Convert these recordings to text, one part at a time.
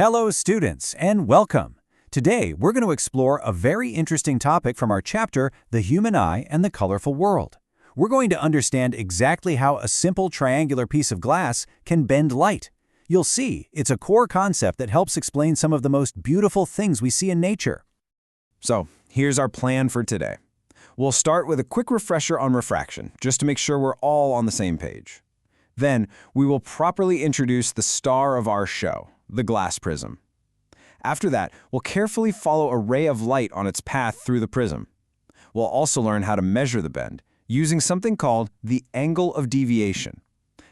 Hello, students, and welcome. Today, we're going to explore a very interesting topic from our chapter, The Human Eye and the Colorful World. We're going to understand exactly how a simple triangular piece of glass can bend light. You'll see, it's a core concept that helps explain some of the most beautiful things we see in nature. So, here's our plan for today. We'll start with a quick refresher on refraction, just to make sure we're all on the same page. Then, we will properly introduce the star of our show, the glass prism. After that, we'll carefully follow a ray of light on its path through the prism. We'll also learn how to measure the bend, using something called the angle of deviation.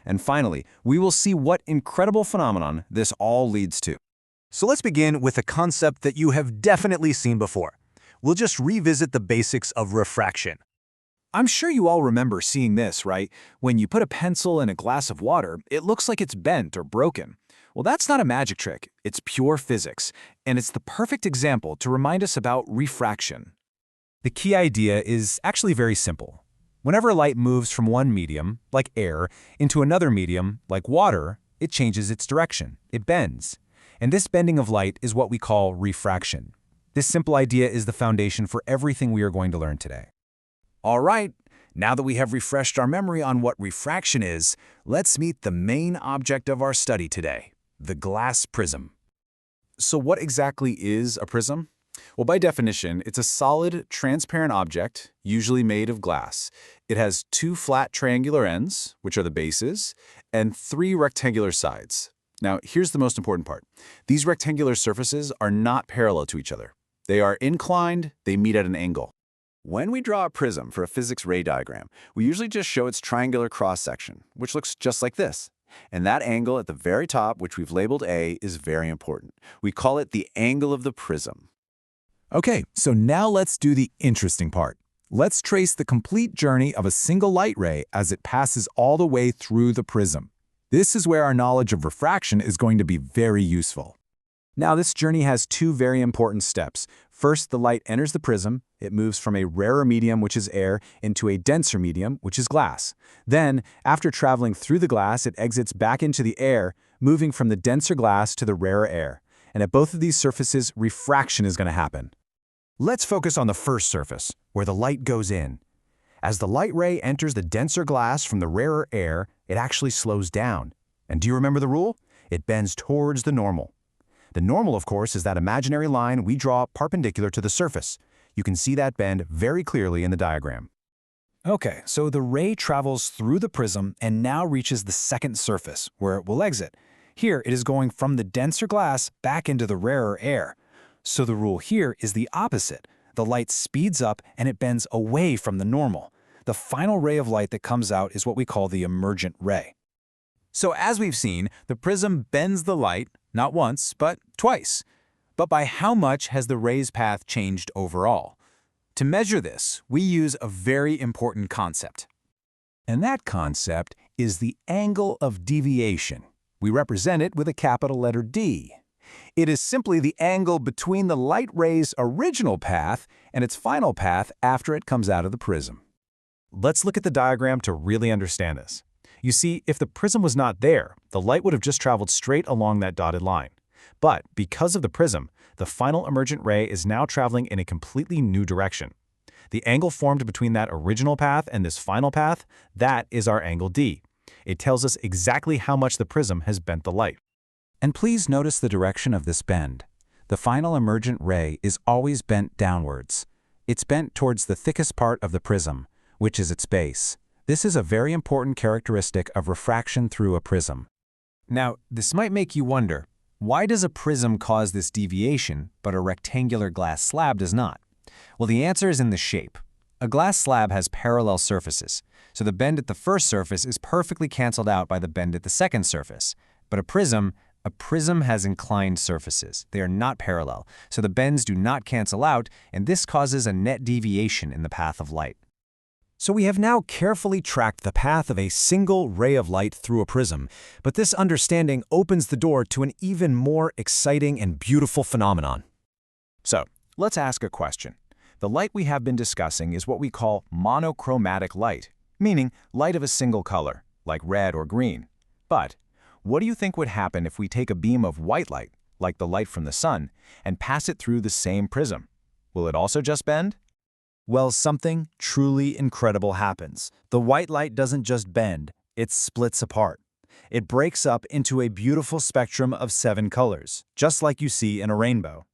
And finally, we will see what incredible phenomenon this all leads to. So let's begin with a concept that you have definitely seen before. We'll just revisit the basics of refraction. I'm sure you all remember seeing this, right? When you put a pencil in a glass of water, it looks like it's bent or broken. Well, that's not a magic trick. It's pure physics, and it's the perfect example to remind us about refraction. The key idea is actually very simple. Whenever light moves from one medium, like air, into another medium, like water, it changes its direction. It bends. And this bending of light is what we call refraction. This simple idea is the foundation for everything we are going to learn today. All right, now that we have refreshed our memory on what refraction is, let's meet the main object of our study today, the glass prism. So what exactly is a prism? Well, by definition, it's a solid, transparent object, usually made of glass. It has two flat triangular ends, which are the bases, and three rectangular sides. Now, here's the most important part. These rectangular surfaces are not parallel to each other. They are inclined, they meet at an angle. When we draw a prism for a physics ray diagram, we usually just show its triangular cross-section, which looks just like this. And that angle at the very top, which we've labeled A, is very important. We call it the angle of the prism. Okay, so now let's do the interesting part. Let's trace the complete journey of a single light ray as it passes all the way through the prism. This is where our knowledge of refraction is going to be very useful. Now, this journey has two very important steps. First, the light enters the prism. It moves from a rarer medium, which is air, into a denser medium, which is glass. Then, after traveling through the glass, it exits back into the air, moving from the denser glass to the rarer air. And at both of these surfaces, refraction is going to happen. Let's focus on the first surface, where the light goes in. As the light ray enters the denser glass from the rarer air, it actually slows down. And do you remember the rule? It bends towards the normal. The normal, of course, is that imaginary line we draw perpendicular to the surface. You can see that bend very clearly in the diagram. Okay, so the ray travels through the prism and now reaches the second surface, where it will exit. Here, it is going from the denser glass back into the rarer air. So the rule here is the opposite. The light speeds up and it bends away from the normal. The final ray of light that comes out is what we call the emergent ray. So as we've seen, the prism bends the light, not once, but twice. But by how much has the ray's path changed overall? To measure this, we use a very important concept. And that concept is the angle of deviation. We represent it with a capital letter D. It is simply the angle between the light ray's original path and its final path after it comes out of the prism. Let's look at the diagram to really understand this. You see, if the prism was not there, the light would have just traveled straight along that dotted line. But because of the prism, the final emergent ray is now traveling in a completely new direction. The angle formed between that original path and this final path, that is our angle D. It tells us exactly how much the prism has bent the light. And please notice the direction of this bend. The final emergent ray is always bent downwards. It's bent towards the thickest part of the prism, which is its base. This is a very important characteristic of refraction through a prism. Now, this might make you wonder, why does a prism cause this deviation, but a rectangular glass slab does not? Well, the answer is in the shape. A glass slab has parallel surfaces, so the bend at the first surface is perfectly canceled out by the bend at the second surface. But a prism has inclined surfaces. They are not parallel, so the bends do not cancel out, and this causes a net deviation in the path of light. So we have now carefully tracked the path of a single ray of light through a prism, but this understanding opens the door to an even more exciting and beautiful phenomenon. So, let's ask a question. The light we have been discussing is what we call monochromatic light, meaning light of a single color, like red or green. But what do you think would happen if we take a beam of white light, like the light from the sun, and pass it through the same prism. Will it also just bend? Well, something truly incredible happens. The white light doesn't just bend, it splits apart. It breaks up into a beautiful spectrum of 7 colors, just like you see in a rainbow.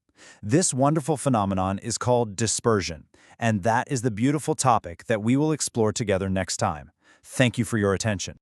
This wonderful phenomenon is called dispersion, and that is the beautiful topic that we will explore together next time. Thank you for your attention.